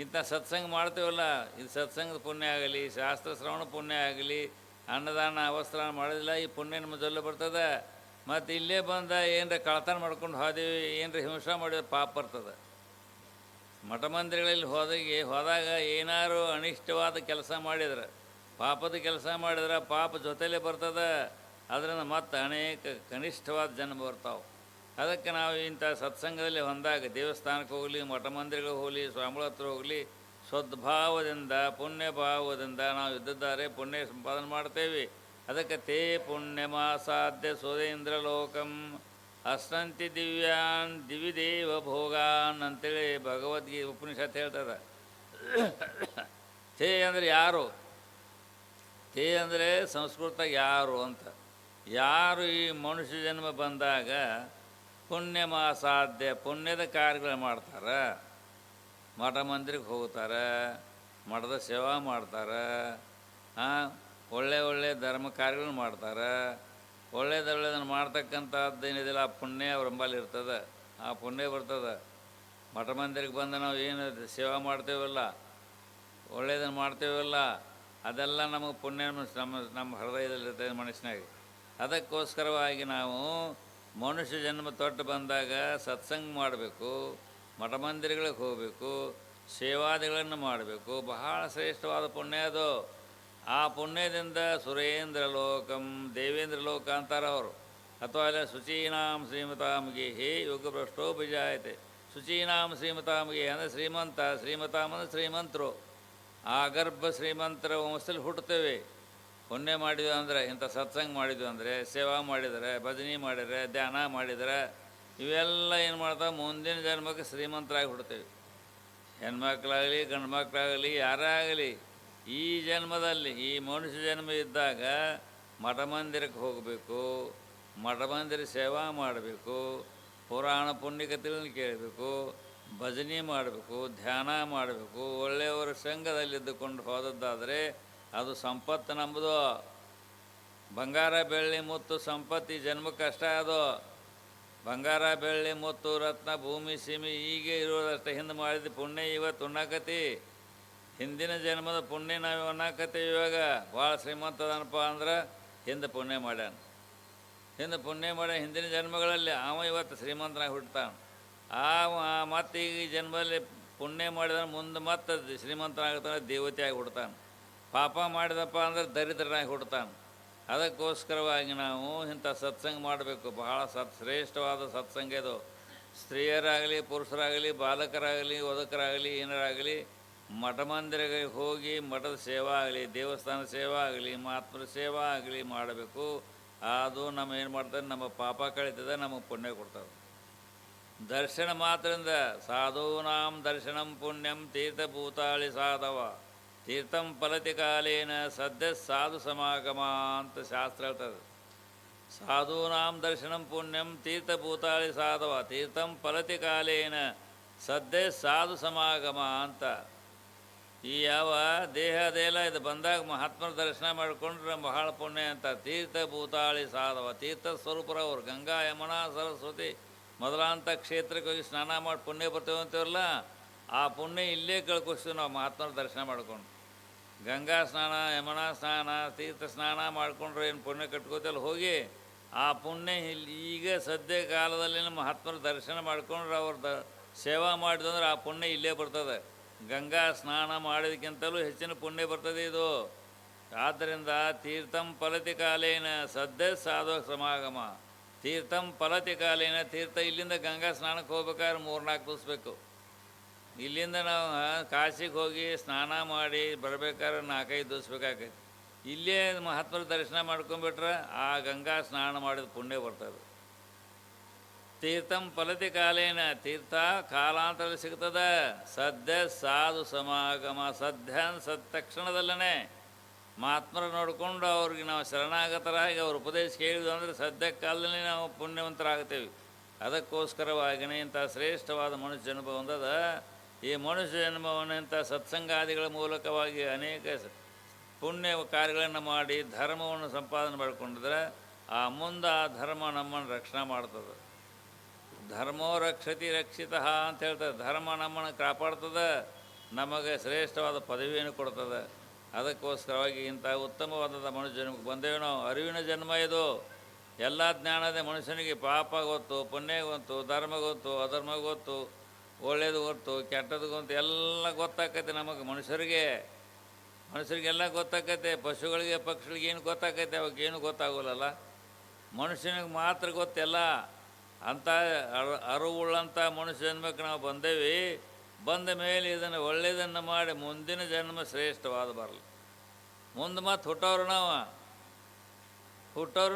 Speaker 1: ಇಂಥ ಸತ್ಸಂಗ ಮಾಡ್ತೇವಲ್ಲ, ಇದು ಸತ್ಸಂಗದ ಪುಣ್ಯ ಆಗಲಿ, ಶಾಸ್ತ್ರ ಶ್ರವಣ ಪುಣ್ಯ ಆಗಲಿ, ಅನ್ನದಾನ ವಸ್ತ್ರ ಮಾಡೋದಿಲ್ಲ, ಈ ಪುಣ್ಯ ನಿಮ್ಮ ಜೊಲ್ಲೆ ಬರ್ತದೆ. ಮತ್ತು ಇಲ್ಲೇ ಬಂದ ಏನರ ಕಳ್ತನ ಮಾಡ್ಕೊಂಡು ಹೋದೀವಿ, ಏನರ ಹಿಂಸೆ ಮಾಡಿದ್ರೆ ಪಾಪ ಬರ್ತದೆ. ಮಠ ಮಂದಿರಗಳಲ್ಲಿ ಹೋದಾಗ ಏನಾರು ಅನಿಷ್ಟವಾದ ಕೆಲಸ ಮಾಡಿದ್ರೆ, ಪಾಪದ ಕೆಲಸ ಮಾಡಿದ್ರೆ ಪಾಪ ಜೊತೆಲೇ ಬರ್ತದೆ. ಅದರಿಂದ ಮತ್ತೆ ಅನೇಕ ಕನಿಷ್ಠವಾದ ಜನ್ಮ ಬರ್ತಾವೆ. ಅದಕ್ಕೆ ನಾವು ಇಂಥ ಸತ್ಸಂಗದಲ್ಲಿ ಹೊಂದಾಗ ದೇವಸ್ಥಾನಕ್ಕೆ ಹೋಗಲಿ, ಮಠ ಮಂದಿರಗಳಿಗೆ ಹೋಗಲಿ, ಸ್ವಾಮಿಗಳ ಹತ್ರ ಹೋಗಲಿ, ಸದ್ಭಾವದಿಂದ ಪುಣ್ಯ ಭಾವದಿಂದ ನಾವು ಇದ್ದಿದ್ದಾರೆ ಪುಣ್ಯ ಸಂಪಾದನೆ ಮಾಡ್ತೇವೆ. ಅದಕ್ಕೆ ತೇ ಪುಣ್ಯಮಾಸಾಧ್ಯ ಸುರೇಂದ್ರ ಲೋಕಂ ಅಷ್ಟಂತಿ ದಿವ್ಯಾನ್ ದಿವಿದೇವ ಭೋಗಾನ್ ಅಂತೇಳಿ ಭಗವದ್ಗೀತೆ ಉಪನಿಷತ್ ಹೇಳ್ತದೆ. ತೇ ಅಂದರೆ ಯಾರು, ತೇ ಅಂದರೆ ಸಂಸ್ಕೃತ ಯಾರು ಅಂತ. ಯಾರು ಈ ಮನುಷ್ಯ ಜನ್ಮ ಬಂದಾಗ ಪುಣ್ಯಮಾಸಾಧ್ಯ ಪುಣ್ಯದ ಕಾರ್ಯಗಳು ಮಾಡ್ತಾರೆ, ಮಠ ಮಂದಿರಕ್ಕೆ ಹೋಗ್ತಾರೆ, ಮಠದ ಸೇವಾ ಮಾಡ್ತಾರೆ, ಒಳ್ಳೆಯ ಧರ್ಮ ಕಾರ್ಯಗಳನ್ನು ಮಾಡ್ತಾರೆ. ಒಳ್ಳೇದನ್ನು ಮಾಡ್ತಕ್ಕಂಥದ್ದು ಏನಿದಿಲ್ಲ ಆ ಪುಣ್ಯ ಅವ್ರ ನಂಬಲ್ಲಿ ಇರ್ತದೆ, ಆ ಪುಣ್ಯ ಬರ್ತದೆ. ಮಠ ಮಂದಿರಕ್ಕೆ ಬಂದು ನಾವು ಏನು ಸೇವಾ ಮಾಡ್ತೇವಲ್ಲ, ಒಳ್ಳೆಯದನ್ನು ಮಾಡ್ತೇವಲ್ಲ, ಅದೆಲ್ಲ ನಮಗೆ ಪುಣ್ಯ ನಮ್ಮ ಹೃದಯದಲ್ಲಿರ್ತದೆ ಮನುಷ್ಯನಾಗ. ಅದಕ್ಕೋಸ್ಕರವಾಗಿ ನಾವು ಮನುಷ್ಯ ಜನ್ಮ ತೊಟ್ಟು ಬಂದಾಗ ಸತ್ಸಂಗ ಮಾಡಬೇಕು, ಮಠ ಮಂದಿರಗಳಿಗೆ ಹೋಗಬೇಕು, ಸೇವಾದಿಗಳನ್ನು ಮಾಡಬೇಕು. ಬಹಳ ಶ್ರೇಷ್ಠವಾದ ಪುಣ್ಯ ಅದು. ಆ ಪುಣ್ಯದಿಂದ ಸುರೇಂದ್ರ ಲೋಕಂ ದೇವೇಂದ್ರ ಲೋಕ ಅಂತಾರೆ ಅವರು. ಅಥವಾ ಅಲ್ಲ ಶುಚೀನಾಂ ಶ್ರೀಮತಾಮ್ಗೆ ಹೇ ಯೋಗಭ್ರಷ್ಟೋ ಬಿಜಾಯತೆ. ಶುಚೀನಾಂ ಶ್ರೀಮತಾಮ್ಗೆ ಅಂದರೆ ಶ್ರೀಮಂತ, ಶ್ರೀಮತಾಮ್ ಅಂದರೆ ಶ್ರೀಮಂತರು. ಆ ಗರ್ಭ ಶ್ರೀಮಂತರ ವಂಶದಲ್ಲಿ ಹುಟ್ಟುತ್ತೇವೆ. ಪುಣ್ಯ ಮಾಡಿದ್ವಿ ಅಂದರೆ, ಇಂಥ ಸತ್ಸಂಗ ಮಾಡಿದ್ವಿ ಅಂದರೆ, ಸೇವಾ ಮಾಡಿದರೆ, ಭಜನೆ ಮಾಡಿದರೆ, ಧ್ಯಾನ ಮಾಡಿದರೆ, ಇವೆಲ್ಲ ಏನು ಮಾಡ್ತಾವೆ, ಮುಂದಿನ ಜನ್ಮಕ್ಕೆ ಶ್ರೀಮಂತರಾಗಿ ಹುಡ್ತೇವೆ. ಹೆಣ್ಮಕ್ಳಾಗಲಿ ಗಂಡು ಮಕ್ಕಳಾಗಲಿ ಯಾರೇ ಆಗಲಿ, ಈ ಜನ್ಮದಲ್ಲಿ ಈ ಮನುಷ್ಯ ಜನ್ಮ ಇದ್ದಾಗ ಮಠ ಮಂದಿರಕ್ಕೆ ಹೋಗಬೇಕು, ಮಠ ಮಂದಿರ ಸೇವಾ ಮಾಡಬೇಕು, ಪುರಾಣ ಪುಣ್ಯಕಥೆಗಳನ್ನು ಕೇಳಬೇಕು, ಭಜನೆ ಮಾಡಬೇಕು, ಧ್ಯಾನ ಮಾಡಬೇಕು. ಒಳ್ಳೆಯವರ ಸಂಘದಲ್ಲಿದ್ದುಕೊಂಡು ಹೋದದ್ದಾದರೆ ಅದು ಸಂಪತ್ತು ನಂಬುದು. ಬಂಗಾರ ಬೆಳ್ಳಿ ಮುತ್ತು ಸಂಪತ್ತು ಈ ಜನ್ಮಕ್ಕೆ ಅಷ್ಟೇ. ಅದು ಬಂಗಾರ ಬೆಳ್ಳಿ ಮುತ್ತು ರತ್ನ ಭೂಮಿ ಸೀಮೆ ಹೀಗೆ ಇರೋದಷ್ಟೇ. ಹಿಂದೆ ಮಾಡಿದ ಪುಣ್ಯ ಇವತ್ತು ಉಣ್ಣಾಕತಿ, ಹಿಂದಿನ ಜನ್ಮದ ಪುಣ್ಯ ನಾವು ಉಣ್ಣಾಕತ್ತೀವಿ. ಇವಾಗ ಭಾಳ ಶ್ರೀಮಂತದನಪ್ಪ ಅಂದ್ರೆ ಹಿಂದೆ ಪುಣ್ಯ ಮಾಡ್ಯಾನ, ಹಿಂದೆ ಪುಣ್ಯ ಮಾಡ್ಯಾನ ಹಿಂದಿನ ಜನ್ಮಗಳಲ್ಲಿ. ಅವ ಇವತ್ತು ಶ್ರೀಮಂತನಾಗಿ ಹುಡ್ತಾನೆ. ಮತ್ತು ಈಗ ಈ ಜನ್ಮದಲ್ಲಿ ಪುಣ್ಯ ಮಾಡಿದ್ರೆ ಮುಂದೆ ಮತ್ತೆ ಶ್ರೀಮಂತನಾಗ್ತಾನೆ, ದೇವತೆಯಾಗಿ ಹುಡ್ತಾನೆ. ಪಾಪ ಮಾಡಿದಪ್ಪ ಅಂದ್ರೆ ದರಿದ್ರನಾಗಿ ಹುಡ್ತಾನೆ. ಅದಕ್ಕೋಸ್ಕರವಾಗಿ ನಾವು ಇಂಥ ಸತ್ಸಂಗ ಮಾಡಬೇಕು. ಬಹಳ ಶ್ರೇಷ್ಠವಾದ ಸತ್ಸಂಗ ಇದು. ಸ್ತ್ರೀಯರಾಗಲಿ ಪುರುಷರಾಗಲಿ ಬಾಲಕರಾಗಲಿ ವಧಕರಾಗಲಿ ಏನರಾಗಲಿ ಮಠ ಮಂದಿರಗಳಿಗೆ ಹೋಗಿ ಮಠದ ಸೇವಾ ಆಗಲಿ, ದೇವಸ್ಥಾನ ಸೇವಾ ಆಗಲಿ, ಮಹಾತ್ಮರ ಸೇವಾ ಆಗಲಿ ಮಾಡಬೇಕು. ಅದು ನಮ್ಮ ಏನು ಮಾಡ್ತಾರೆ, ನಮ್ಮ ಪಾಪ ಕಳೀತದೆ, ನಮಗೆ ಪುಣ್ಯ ಕೊಡ್ತದೆ. ದರ್ಶನ ಮಾತ್ರದಿಂದ ಸಾಧೂನಾಂ ದರ್ಶನಂ ಪುಣ್ಯಂ ತೀರ್ಥಭೂತಾಳಿ ಸಾಧವ ತೀರ್ಥಂ ಫಲತಿ ಕಾಲೇನ ಸದ್ಯ ಸಾಧು ಸಮಾಗಮ ಅಂತ ಶಾಸ್ತ್ರ ಹೇಳ್ತದೆ. ಸಾಧೂನಾಂ ದರ್ಶನಂ ಪುಣ್ಯಂ ತೀರ್ಥಭೂತಾಳಿ ಸಾಧವ ತೀರ್ಥಂ ಫಲತಿ ಕಾಲೇನ ಸದ್ಯ ಸಾಧು ಸಮಾಗಮ ಅಂತ. ಈ ಯಾವ ದೇಹ ಅದೆಲ್ಲ ಇದು ಬಂದಾಗ ಮಹಾತ್ಮರ ದರ್ಶನ ಮಾಡಿಕೊಂಡ್ರೆ ಬಹಳ ಪುಣ್ಯ ಅಂತ. ತೀರ್ಥಭೂತಾಳಿ ಸಾಧವ ತೀರ್ಥ ಸ್ವರೂಪರವರು ಗಂಗಾ ಯಮುನಾ ಸರಸ್ವತಿ ಮೊದಲಾಂಥ ಕ್ಷೇತ್ರಕ್ಕೆ ಹೋಗಿ ಸ್ನಾನ ಮಾಡಿ ಪುಣ್ಯ ಬರ್ತೇವೆ ಅಂತೀವಲ್ಲ, ಆ ಪುಣ್ಯ ಇಲ್ಲೇ ಕಳ್ಕೊಳ್ತೀವಿ ನಾವು ಮಹಾತ್ಮರ ದರ್ಶನ ಮಾಡ್ಕೊಂಡು. ಗಂಗಾ ಸ್ನಾನ ಯಮುನಾ ಸ್ನಾನ ತೀರ್ಥ ಸ್ನಾನ ಮಾಡಿಕೊಂಡ್ರೆ ಏನು ಪುಣ್ಯ ಕಟ್ಕೋತಲ್ಲ, ಹೋಗಿ ಆ ಪುಣ್ಯ ಈಗ ಸದ್ಯ ಕಾಲದಲ್ಲಿ ಮಹಾತ್ಮರ ದರ್ಶನ ಮಾಡ್ಕೊಂಡ್ರೆ ಅವ್ರ ಸೇವಾ ಮಾಡಿದಂದ್ರೆ ಆ ಪುಣ್ಯ ಇಲ್ಲೇ ಬರ್ತದೆ. ಗಂಗಾ ಸ್ನಾನ ಮಾಡೋದಕ್ಕಿಂತಲೂ ಹೆಚ್ಚಿನ ಪುಣ್ಯ ಬರ್ತದೆ ಇದು. ಆದ್ದರಿಂದ ತೀರ್ಥಂ ಫಲತಿ ಕಾಲೇನ ಸದ್ಯ ಸಾಧು ಸಮಾಗಮ ತೀರ್ಥಂ ಫಲತಿ ಕಾಲೇನ. ತೀರ್ಥ ಇಲ್ಲಿಂದ ಗಂಗಾ ಸ್ನಾನಕ್ಕೆ ಹೋಗ್ಬೇಕಾದ್ರೆ 3-4 ದಿವಸ ಬೇಕು. ಇಲ್ಲಿಂದ ನಾವು ಕಾಶಿಗೆ ಹೋಗಿ ಸ್ನಾನ ಮಾಡಿ ಬರಬೇಕಾದ್ರೆ 4-5 ದಿವಸ ಬೇಕಾಗೈತಿ. ಇಲ್ಲೇ ಮಹಾತ್ಮರ ದರ್ಶನ ಮಾಡ್ಕೊಂಬಿಟ್ರೆ ಆ ಗಂಗಾ ಸ್ನಾನ ಮಾಡಿದ ಪುಣ್ಯ ಬರ್ತದೆ. ತೀರ್ಥಂ ಫಲತಿ ಕಾಲೇನ ತೀರ್ಥ ಕಾಲಾಂತರದಲ್ಲಿ ಸಿಗ್ತದೆ. ಸದ್ಯ ಸಾಧು ಸಮಾಗಮ ಸದ್ಯ ಸದ್ ತಕ್ಷಣದಲ್ಲೇ ಮಹಾತ್ಮರ ನೋಡಿಕೊಂಡು ಅವ್ರಿಗೆ ನಾವು ಶರಣಾಗತರಾಗಿ ಅವ್ರ ಉಪದೇಶ ಕೇಳಿದ್ವು ಅಂದರೆ ಸದ್ಯ ಕಾಲದಲ್ಲಿ ನಾವು ಪುಣ್ಯವಂತರಾಗ್ತೇವೆ. ಅದಕ್ಕೋಸ್ಕರವಾಗಿಯೇ ಇಂಥ ಶ್ರೇಷ್ಠವಾದ ಮನುಷ್ಯ ಜನ್ಮ ಹೊಂದದ. ಈ ಮನುಷ್ಯ ಜನ್ಮವನ್ನು ಇಂಥ ಸತ್ಸಂಗಾದಿಗಳ ಮೂಲಕವಾಗಿ ಅನೇಕ ಪುಣ್ಯ ಕಾರ್ಯಗಳನ್ನು ಮಾಡಿ ಧರ್ಮವನ್ನು ಸಂಪಾದನೆ ಮಾಡಿಕೊಂಡಿದ್ರೆ ಆ ಮುಂದೆ ಆ ಧರ್ಮ ನಮ್ಮನ್ನು ರಕ್ಷಣೆ ಮಾಡ್ತದೆ. ಧರ್ಮೋ ರಕ್ಷತಿ ರಕ್ಷಿತ ಅಂತ ಹೇಳ್ತದೆ. ಧರ್ಮ ನಮ್ಮನ್ನು ಕಾಪಾಡ್ತದೆ, ನಮಗೆ ಶ್ರೇಷ್ಠವಾದ ಪದವಿಯನ್ನು ಕೊಡ್ತದೆ. ಅದಕ್ಕೋಸ್ಕರವಾಗಿ ಇಂಥ ಉತ್ತಮವಾದ ಮನುಷ್ಯ ಜನ್ಮಕ್ಕೆ ಬಂದೇವೆ ನಾವು. ಅರಿವಿನ ಜನ್ಮ ಇದು. ಎಲ್ಲ ಜ್ಞಾನದ ಮನುಷ್ಯನಿಗೆ ಪಾಪ ಗೊತ್ತು, ಪುಣ್ಯ ಗೊತ್ತು, ಧರ್ಮ ಗೊತ್ತು, ಅಧರ್ಮ ಗೊತ್ತು, ಒಳ್ಳೇದು ಗೊತ್ತು, ಕೆಟ್ಟದ್ದು ಗೊತ್ತು, ಎಲ್ಲ ಗೊತ್ತಾಕೈತೆ ನಮಗೆ ಮನುಷ್ಯರಿಗೆಲ್ಲ ಗೊತ್ತಾಕೈತೆ. ಪಶುಗಳಿಗೆ ಪಕ್ಷಿಗಳಿಗೆ ಏನು ಗೊತ್ತಾಕೈತೆ, ಅವಕ್ಕೇನು ಗೊತ್ತಾಗೋಲ್ಲಲ್ಲ. ಮನುಷ್ಯನಿಗೆ ಮಾತ್ರ ಗೊತ್ತೆಲ್ಲ. ಅಂಥ ಅರಿವುಳ್ಳಂಥ ಮನುಷ್ಯ ಜನ್ಮಕ್ಕೆ ನಾವು ಬಂದೇವಿ. ಬಂದ ಮೇಲೆ ಇದನ್ನು ಒಳ್ಳೆಯದನ್ನು ಮಾಡಿ ಮುಂದಿನ ಜನ್ಮ ಶ್ರೇಷ್ಠವಾದ ಬರಲಿ. ಮುಂದೆ ಮತ್ತೆ ಹುಟ್ಟೋರು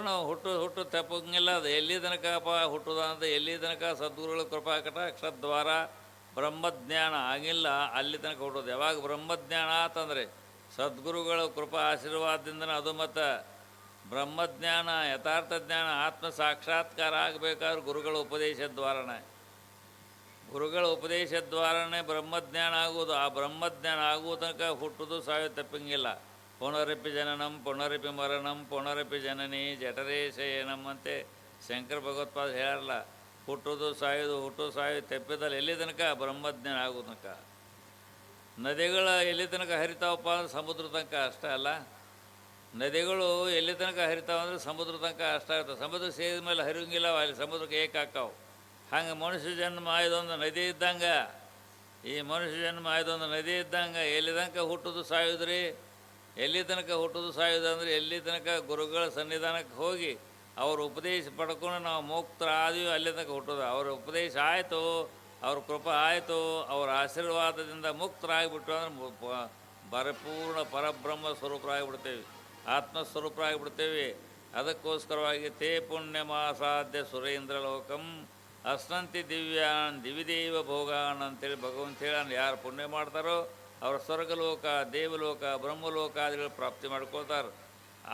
Speaker 1: ನಾವು ಹುಟ್ಟು ತಪ್ಪಂಗಿಲ್ಲ. ಅದು ಎಲ್ಲಿ ತನಕಪ್ಪ ಹುಟ್ಟುದ ಅಂತ, ಎಲ್ಲಿ ತನಕ ಸದ್ಗುರುಗಳ ಕೃಪಾ ಕಟಾಕ್ಷದ್ವಾರ ಬ್ರಹ್ಮಜ್ಞಾನ ಆಗಿಲ್ಲ ಅಲ್ಲಿ ತನಕ ಹುಟ್ಟೋದು. ಯಾವಾಗ ಬ್ರಹ್ಮಜ್ಞಾನ ಆತಂದರೆ ಸದ್ಗುರುಗಳ ಕೃಪಾ ಆಶೀರ್ವಾದದಿಂದನೇ ಅದು. ಮತ್ತು ಬ್ರಹ್ಮಜ್ಞಾನ, ಯಥಾರ್ಥ ಜ್ಞಾನ, ಆತ್ಮ ಸಾಕ್ಷಾತ್ಕಾರ ಆಗಬೇಕಾದ್ರೆ ಗುರುಗಳ ಉಪದೇಶ ದ್ವಾರನೇ ಬ್ರಹ್ಮಜ್ಞಾನ ಆಗುವುದು. ಆ ಬ್ರಹ್ಮಜ್ಞಾನ ಆಗುವ ತನಕ ಹುಟ್ಟುದು ಸಾಯೋದು ತಪ್ಪಂಗಿಲ್ಲ. ಪುನರಪಿ ಜನನಂ ಪುನರಪಿ ಮರಣಂ ಪುನರಪಿ ಜನನಿ ಜಠರೇ ಶಯನಂ ಅಂತೆ ಶಂಕರ ಭಗವತ್ಪಾದ ಹೇಳಲ್ಲ. ಹುಟ್ಟುದು ಸಾಯೋದು ತಪ್ಪಿದಲ್ಲಿ ಎಲ್ಲಿ ತನಕ ಬ್ರಹ್ಮಜ್ಞಾನ ಆಗೋ ತನಕ. ನದಿಗಳು ಎಲ್ಲಿ ತನಕ ಹರಿತಾವಪ್ಪ ಅಂದ್ರೆ ಸಮುದ್ರ ತನಕ ಅಷ್ಟೇ ಅಲ್ಲ. ನದಿಗಳು ಎಲ್ಲಿ ತನಕ ಹರಿತಾವ ಅಂದರೆ ಸಮುದ್ರ ತನಕ ಅಷ್ಟೇ ಇರ್ತವೆ. ಸಮುದ್ರ ಸೇರಿದ ಮೇಲೆ ಹರಿವಂಗಿಲ್ಲ, ಅಲ್ಲಿ ಸಮುದ್ರಕ್ಕೆ ಏಕಾಕಾವು. ಹಂಗೆ ಮನುಷ್ಯ ಜನ್ಮ ಇದೊಂದು ನದಿ ಇದ್ದಂಗೆ. ಈ ಮನುಷ್ಯ ಜನ್ಮ ಇದೊಂದು ನದಿ ಇದ್ದಂಗೆ. ಎಲ್ಲಿ ತನಕ ಹುಟ್ಟುದು ಸಾಯುದ್ರಿ, ಎಲ್ಲಿ ತನಕ ಹುಟ್ಟುದು ಸಾಯುದು ಅಂದರೆ ಎಲ್ಲಿ ತನಕ ಗುರುಗಳ ಸನ್ನಿಧಾನಕ್ಕೆ ಹೋಗಿ ಅವ್ರ ಉಪದೇಶ ಪಡ್ಕೊಂಡು ನಾವು ಮುಕ್ತರಾದೀವಿ ಅಲ್ಲಿ ತನಕ ಹುಟ್ಟೋದು. ಅವ್ರ ಉಪದೇಶ ಆಯಿತು, ಅವ್ರ ಕೃಪೆ ಆಯಿತು, ಅವ್ರ ಆಶೀರ್ವಾದದಿಂದ ಮುಕ್ತರಾಗಿಬಿಟ್ಟು ಅಂದ್ರೆ ಪರಿಪೂರ್ಣ ಪರಬ್ರಹ್ಮ ಸ್ವರೂಪರಾಗಿಬಿಡ್ತೇವೆ, ಆತ್ಮಸ್ವರೂಪರಾಗಿಬಿಡ್ತೇವೆ. ಅದಕ್ಕೋಸ್ಕರವಾಗಿ ತೇ ಪುಣ್ಯಮಾಸಾಧ್ಯ ಸುರೇಂದ್ರ ಲೋಕಂ ಅಸ್ನಂತಿ ದಿವ್ಯಾನ್ ದಿವಿದೇವ ಭೋಗಾನ್ ಅಂತೇಳಿ ಭಗವಂತ ಹೇಳಿ ಯಾರು ಪುಣ್ಯ ಮಾಡ್ತಾರೋ ಅವರು ಸ್ವರ್ಗಲೋಕ, ದೇವಲೋಕ, ಬ್ರಹ್ಮಲೋಕಾದಿಗಳು ಪ್ರಾಪ್ತಿ ಮಾಡ್ಕೊಳ್ತಾರೆ.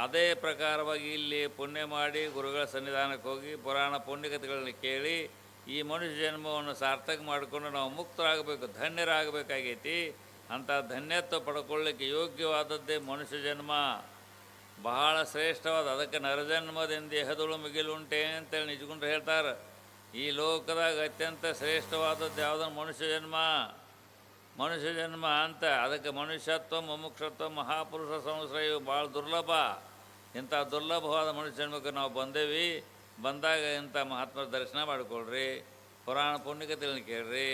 Speaker 1: ಅದೇ ಪ್ರಕಾರವಾಗಿ ಇಲ್ಲಿ ಪುಣ್ಯ ಮಾಡಿ ಗುರುಗಳ ಸನ್ನಿಧಾನಕ್ಕೆ ಹೋಗಿ ಪುರಾಣ ಪುಣ್ಯಕಥೆಗಳನ್ನ ಕೇಳಿ ಈ ಮನುಷ್ಯ ಜನ್ಮವನ್ನು ಸಾರ್ಥಕ ಮಾಡಿಕೊಂಡು ನಾವು ಮುಕ್ತರಾಗಬೇಕು, ಧನ್ಯರಾಗಬೇಕಾಗೈತಿ. ಅಂಥ ಧನ್ಯತ್ವ ಪಡ್ಕೊಳ್ಳಿಕ್ಕೆ ಯೋಗ್ಯವಾದದ್ದೇ ಮನುಷ್ಯ ಜನ್ಮ, ಬಹಳ ಶ್ರೇಷ್ಠವಾದ. ಅದಕ್ಕೆ ನರಜನ್ಮದಿಂದ ದೇಹದೊಳು ಮಿಗಿಲುಂಟೆ ಅಂತೇಳಿ ನಿಜಗುಂಡ್ರು ಹೇಳ್ತಾರೆ. ಈ ಲೋಕದಾಗ ಅತ್ಯಂತ ಶ್ರೇಷ್ಠವಾದದ್ದು ಯಾವುದನ್ನು ಮನುಷ್ಯ ಜನ್ಮ ಅಂತ. ಅದಕ್ಕೆ ಮನುಷ್ಯತ್ವ, ಮುಮುಕ್ಷತ್ವ, ಮಹಾಪುರುಷ ಸಂವತ್ಸರ ಇವು ಭಾಳ ದುರ್ಲಭ. ಇಂಥ ದುರ್ಲಭವಾದ ಮನುಷ್ಯ ಜನ್ಮಕ್ಕೆ ನಾವು ಬಂದೇವಿ. ಬಂದಾಗ ಇಂಥ ಮಹಾತ್ಮರ ದರ್ಶನ ಮಾಡಿಕೊಳ್ರಿ, ಪುರಾಣ ಪುಣ್ಯಕಥೆಗಳನ್ನ ಕೇಳ್ರಿ,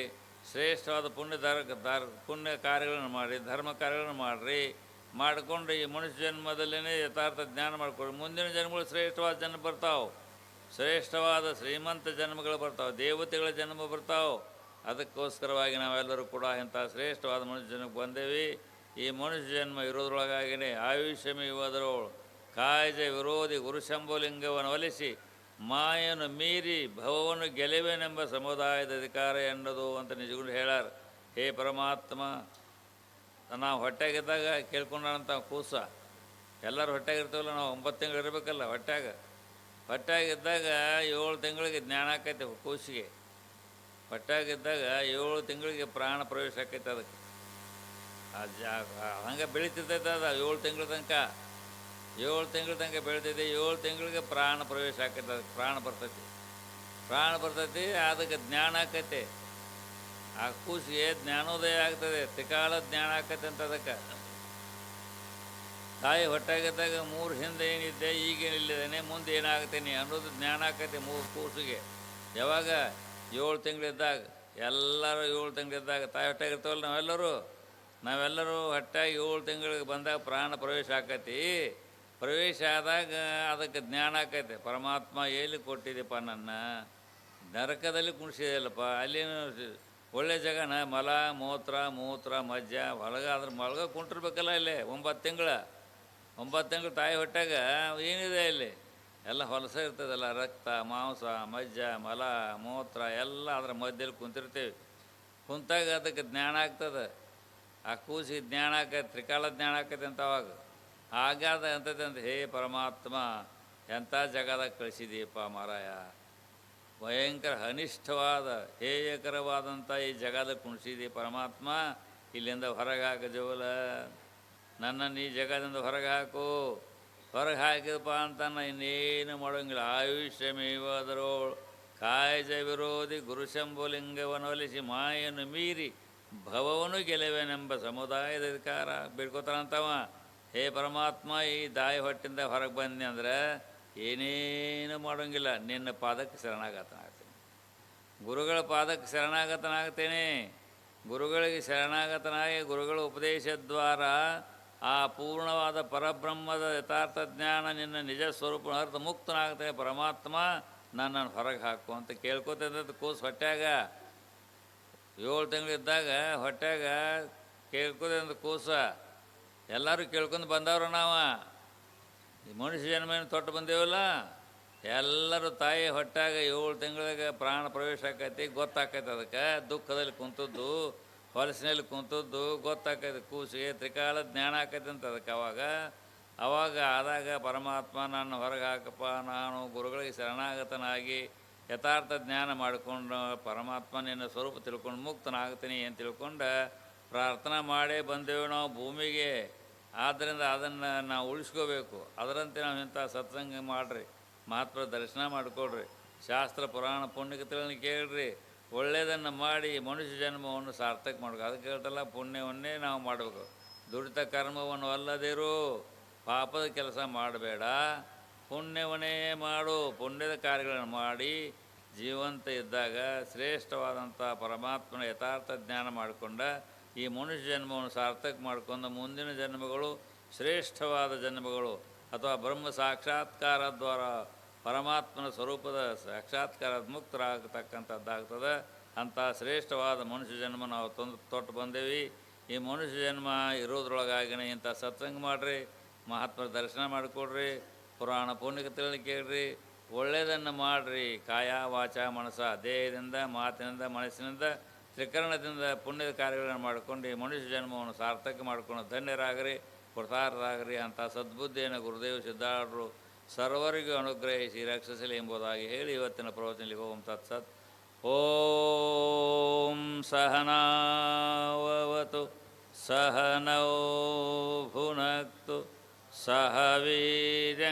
Speaker 1: ಶ್ರೇಷ್ಠವಾದ ಪುಣ್ಯ ಕಾರ್ಯಗಳನ್ನು ಮಾಡಿ, ಧರ್ಮ ಕಾರ್ಯಗಳನ್ನು ಮಾಡಿರಿ. ಮಾಡಿಕೊಂಡು ಈ ಮನುಷ್ಯ ಜನ್ಮದಲ್ಲೇ ಯಥಾರ್ಥ ಜ್ಞಾನ ಮಾಡಿಕೊಡ್ರಿ. ಮುಂದಿನ ಜನ್ಮಗಳು ಶ್ರೇಷ್ಠವಾದ ಜನ್ಮ ಬರ್ತಾವೆ, ಶ್ರೇಷ್ಠವಾದ ಶ್ರೀಮಂತ ಜನ್ಮಗಳು ಬರ್ತಾವೆ, ದೇವತೆಗಳ ಜನ್ಮ ಬರ್ತಾವೆ. ಅದಕ್ಕೋಸ್ಕರವಾಗಿ ನಾವೆಲ್ಲರೂ ಕೂಡ ಇಂಥ ಶ್ರೇಷ್ಠವಾದ ಮನುಷ್ಯ ಜನ್ಮಕ್ಕೆ ಬಂದೇವಿ. ಈ ಮನುಷ್ಯ ಜನ್ಮ ಇರೋದ್ರೊಳಗಾಗಿಯೇ ಆಯುಷ್ಯಮಿವದರೊಳು ಕಾಯಜ ವಿರೋಧಿ ಗುರುಶಂಭುಲಿಂಗವನ್ನು ಒಲಿಸಿ ಮಾಯನ್ನು ಮೀರಿ ಭವವನ್ನು ಗೆಲುವೆನೆಂಬ ಸಮುದಾಯದ ಅಧಿಕಾರ ಎನ್ನೋದು ಅಂತ ನಿಜಗುಂಡು ಹೇಳ್ಯಾರ. ಹೇ ಪರಮಾತ್ಮ, ನಾವು ಹೊಟ್ಟೆಗಿದ್ದಾಗ ಕೇಳ್ಕೊಂಡಂಥ ಕೂಸ, ಎಲ್ಲರೂ ಹೊಟ್ಟೆಗಿರ್ತೀವಲ್ಲ, ನಾವು 9 ತಿಂಗಳು ಇರಬೇಕಲ್ಲ ಹೊಟ್ಟೆಗಿದ್ದಾಗ 7 ತಿಂಗಳಿಗೆ ಜ್ಞಾನ ಆಕೈತೆ ಕೂಸಿಗೆ. ಹೊಟ್ಟೆಗಿದ್ದಾಗ 7 ತಿಂಗಳಿಗೆ ಪ್ರಾಣ ಪ್ರವೇಶ ಆಕೈತೆ. ಅದಕ್ಕೆ ಹಂಗೆ ಬೆಳೀತಿರ್ತೈತೆ. ಅದು 7 ತಿಂಗಳ ತನಕ 7 ತಿಂಗಳ ತನಕ ಬೆಳಿತೈತಿ. 7 ತಿಂಗಳಿಗೆ ಪ್ರಾಣ ಪ್ರವೇಶ ಆಕೈತೆ. ಅದಕ್ಕೆ ಪ್ರಾಣ ಬರ್ತೈತಿ. ಅದಕ್ಕೆ ಜ್ಞಾನ ಆಕೈತೆ. ಆ ಕೂಸಿಗೆ ಜ್ಞಾನೋದಯ ಆಗ್ತದೆ, ತ್ರಿಕಾಲ ಜ್ಞಾನ ಆಕೈತೆ ಅಂತ. ಅದಕ್ಕೆ ತಾಯಿ ಹೊಟ್ಟೆಗಿದ್ದಾಗ 3 ಹಿಂದೆ ಏನಿದ್ದೆ, ಈಗೇನಿಲ್ಲಿದ್ದೇನೆ, ಮುಂದೆ ಏನಾಗ್ತೇನೆ ಅನ್ನೋದು ಜ್ಞಾನ ಆಕೈತೆ 3 ಕೂಸಿಗೆ. ಯಾವಾಗ 7 ತಿಂಗಳಿದ್ದಾಗ, ಎಲ್ಲರೂ 7 ತಿಂಗಳಿದ್ದಾಗ ತಾಯಿ ಹೊಟ್ಟೆಗಿರ್ತಾವಲ್ಲ ನಾವೆಲ್ಲರೂ ಹೊಟ್ಟೆಗೆ 7 ತಿಂಗಳಿಗೆ ಬಂದಾಗ ಪ್ರಾಣ ಪ್ರವೇಶ ಆಕೈತಿ. ಪ್ರವೇಶ ಆದಾಗ ಅದಕ್ಕೆ ಜ್ಞಾನ ಆಕೈತೆ. ಪರಮಾತ್ಮ ಎಲ್ಲಿ ಕೊಟ್ಟಿದ್ದೆಪ್ಪ, ನನ್ನ ನರಕದಲ್ಲಿ ಕುಣಿಸಿದೆಯಲ್ಲಪ್ಪ, ಅಲ್ಲಿನ ಒಳ್ಳೆ ಜಾಗನ ಮಲ ಮೂತ್ರ ಮಜ್ಜ ಅದ್ರ ಮಲಗ ಕುಂಟಿರ್ಬೇಕಲ್ಲ. ಇಲ್ಲಿ 9 ತಿಂಗಳು ತಾಯಿ ಹೊಟ್ಟಾಗ ಏನಿದೆ ಇಲ್ಲಿ ಎಲ್ಲ ಹೊಲಸ ಇರ್ತದಲ್ಲ, ರಕ್ತ, ಮಾಂಸ, ಮಜ್ಜ, ಮಲ, ಮೂತ್ರ ಎಲ್ಲ ಅದರ ಮಧ್ಯದಲ್ಲಿ ಕುಂತಿರ್ತೀವಿ. ಕುಂತಾಗ ಅದಕ್ಕೆ ಜ್ಞಾನ ಆಗ್ತದೆ. ಆ ಕೂಸಿಗೆ ಜ್ಞಾನ ಆಕೈತೆ, ತ್ರಿಕಾಲ ಜ್ಞಾನ ಆಕೈತೆ ಅಂತ. ಅವಾಗ ಆಗಾದ ಅಂತದೆ ಅಂತ. ಹೇ ಪರಮಾತ್ಮ, ಎಂಥ ಜಗದಾಗ ಕಳಿಸಿದೀಯಪ್ಪ ಮಾರಾಯ, ಭಯಂಕರ ಅನಿಷ್ಠವಾದ ಹೇಯಕರವಾದಂಥ ಈ ಜಗದಾಗ ಕುಣಿಸಿದಿ ಪರಮಾತ್ಮ. ಇಲ್ಲಿಂದ ಹೊರಗೆ ಹಾಕು ಜೋಲ, ನನ್ನನ್ನು ಈ ಜಗದಿಂದ ಹೊರಗೆ ಹಾಕು. ಹೊರಗೆ ಹಾಕಿದಪ್ಪ ಅಂತಾನೆ ಇನ್ನೇನು ಮಾಡೋಂಗಿಲ್ಲ. ಆಯುಷ್ಯಮೇವದರೋ ಕಾಯಜ ವಿರೋಧಿ ಗುರುಶಂಭುಲಿಂಗವನೊಲಿಸಿ ಮಾಯನ್ನು ಮೀರಿ ಭವವನ್ನು ಗೆಲುವೆನೆಂಬ ಸಮುದಾಯದ ಅಧಿಕಾರ ಬಿಡ್ಕೋತಾನಂತವ. ಹೇ ಪರಮಾತ್ಮ, ಈ ದಾಯಿ ಹೊಟ್ಟಿಂದ ಹೊರಗೆ ಬಂದೆ ಅಂದ್ರೆ ಏನೇನು ಮಾಡೋಂಗಿಲ್ಲ, ನಿನ್ನ ಪಾದಕ್ಕೆ ಶರಣಾಗತನಾಗ್ತೇನೆ, ಗುರುಗಳ ಪಾದಕ್ಕೆ ಶರಣಾಗತನಾಗ್ತೇನೆ. ಗುರುಗಳಿಗೆ ಶರಣಾಗತನಾಗಿ ಗುರುಗಳ ಉಪದೇಶದ್ವಾರ ಆ ಪೂರ್ಣವಾದ ಪರಬ್ರಹ್ಮದ ಯಥಾರ್ಥ ಜ್ಞಾನ ನಿನ್ನ ನಿಜ ಸ್ವರೂಪ ಅರ್ಥ ಮುಕ್ತನಾಗ್ತೇನೆ. ಪರಮಾತ್ಮ ನನ್ನನ್ನು ಹೊರಗೆ ಹಾಕು ಅಂತ ಕೇಳ್ಕೊತಿದ್ದ ಕೂಸು ಹೊಟ್ಯಾಗ 7 ತಿಂಗಳಿದ್ದಾಗ ಹೊಟ್ಯಾಗ ಕೇಳ್ಕೊತಿದ್ದ ಕೂಸ. ಎಲ್ಲರೂ ಕೇಳ್ಕೊಂಡು ಬಂದವ್ರು ನಾವು. ಈ ಮನುಷ್ಯ ಜನ್ಮೇನು ತೊಟ್ಟು ಬಂದೇವಲ್ಲ, ಎಲ್ಲರೂ ತಾಯಿ ಹೊಟ್ಟಾಗ 7 ತಿಂಗಳಿಗೆ ಪ್ರಾಣ ಪ್ರವೇಶ ಆಕೈತಿ, ಗೊತ್ತಾಕೈತೆ. ಅದಕ್ಕೆ ದುಃಖದಲ್ಲಿ ಕುಂತದ್ದು, ಹೊಲಸಿನಲ್ಲಿ ಕುಂತದ್ದು ಗೊತ್ತಾಕೈತೆ. ಕೂಸಿಗೆ ತ್ರಿಕಾಲ ಜ್ಞಾನ ಆಕೈತೆ ಅಂತ. ಅದಕ್ಕೆ ಅವಾಗ ಆದಾಗ ಪರಮಾತ್ಮ ನನ್ನ ಹೊರಗೆ ಹಾಕಪ್ಪ, ನಾನು ಗುರುಗಳಿಗೆ ಶರಣಾಗತನಾಗಿ ಯಥಾರ್ಥ ಜ್ಞಾನ ಮಾಡಿಕೊಂಡು ಪರಮಾತ್ಮ ನಿನ್ನ ಸ್ವರೂಪ ತಿಳ್ಕೊಂಡು ಮುಕ್ತನಾಗ್ತೀನಿ ಅಂತ ತಿಳ್ಕೊಂಡು ಪ್ರಾರ್ಥನಾ ಮಾಡೇ ಬಂದೇವೆ ನಾವು ಭೂಮಿಗೆ. ಆದ್ದರಿಂದ ಅದನ್ನು ನಾವು ಉಳಿಸ್ಕೋಬೇಕು. ಅದರಂತೆ ನಾವು ಇಂಥ ಸತ್ಸಂಗ ಮಾಡಿರಿ, ಮಹಾತ್ಮರ ದರ್ಶನ ಮಾಡಿಕೊಡ್ರಿ, ಶಾಸ್ತ್ರ ಪುರಾಣ ಪುಣ್ಯಕತೆಗಳನ್ನು ಕೇಳ್ರಿ, ಒಳ್ಳೆಯದನ್ನು ಮಾಡಿ ಮನುಷ್ಯ ಜನ್ಮವನ್ನು ಸಾರ್ಥಕ ಮಾಡಬೇಕು. ಅದಕ್ಕೆ ಹೇಳ್ತಲ್ಲ, ಪುಣ್ಯವನ್ನೇ ನಾವು ಮಾಡಬೇಕು. ದುಡಿತ ಕರ್ಮವನ್ನು ಅಲ್ಲದಿರು, ಪಾಪದ ಕೆಲಸ ಮಾಡಬೇಡ, ಪುಣ್ಯವನ್ನೇ ಮಾಡು. ಪುಣ್ಯದ ಕಾರ್ಯಗಳನ್ನು ಮಾಡಿ ಜೀವಂತ ಇದ್ದಾಗ ಶ್ರೇಷ್ಠವಾದಂಥ ಪರಮಾತ್ಮನ ಯಥಾರ್ಥ ಜ್ಞಾನ ಮಾಡಿಕೊಂಡ ಈ ಮನುಷ್ಯ ಜನ್ಮವನ್ನು ಸಾರ್ಥಕ ಮಾಡಿಕೊಂಡು ಮುಂದಿನ ಜನ್ಮಗಳು ಶ್ರೇಷ್ಠವಾದ ಜನ್ಮಗಳು ಅಥವಾ ಬ್ರಹ್ಮ ಸಾಕ್ಷಾತ್ಕಾರ ದ್ವಾರ ಪರಮಾತ್ಮನ ಸ್ವರೂಪದ ಸಾಕ್ಷಾತ್ಕಾರ ಮುಕ್ತರಾಗತಕ್ಕಂಥದ್ದಾಗ್ತದೆ. ಅಂಥ ಶ್ರೇಷ್ಠವಾದ ಮನುಷ್ಯ ಜನ್ಮ ನಾವು ತೊಟ್ಟು ಬಂದೇವಿ. ಈ ಮನುಷ್ಯ ಜನ್ಮ ಇರೋದ್ರೊಳಗಾಗಿನ ಇಂಥ ಸತ್ಸಂಗ ಮಾಡಿರಿ, ಮಹಾತ್ಮರ ದರ್ಶನ ಮಾಡಿಕೊಡ್ರಿ, ಪುರಾಣ ಪುಣ್ಯಕತೆಗಳನ್ನು ಕೇಳ್ರಿ, ಒಳ್ಳೆಯದನ್ನು ಮಾಡಿರಿ. ಕಾಯ ವಾಚ ಮನಸ, ದೇಹದಿಂದ ಮಾತಿನಿಂದ ಮನಸ್ಸಿನಿಂದ ತ್ರಿಕರಣದಿಂದ ಪುಣ್ಯದ ಕಾರ್ಯಗಳನ್ನು ಮಾಡಿಕೊಂಡು ಈ ಮನುಷ್ಯ ಜನ್ಮವನ್ನು ಸಾರ್ಥಕ ಮಾಡಿಕೊಂಡು ಧನ್ಯರಾಗರಿ, ಕೃತಾರ್ಥರಾಗರಿ. ಅಂಥ ಸದ್ಬುದ್ಧಿಯನ್ನು ಗುರುದೇವ ಸಿದ್ಧಾರೂಢರು ಸರ್ವರಿಗೂ ಅನುಗ್ರಹಿಸಿ ರಕ್ಷಿಸಲಿ ಎಂಬುದಾಗಿ ಹೇಳಿ ಇವತ್ತಿನ ಪ್ರವಚನದಲ್ಲಿ ಓಂ ತತ್ಸತ್. ಓಂ ಸಹನಾವವತು ಸಹನೌ ಭುನಕ್ತು ಸಹ ವೀರ್ಯಂಕರವಾವಹೈ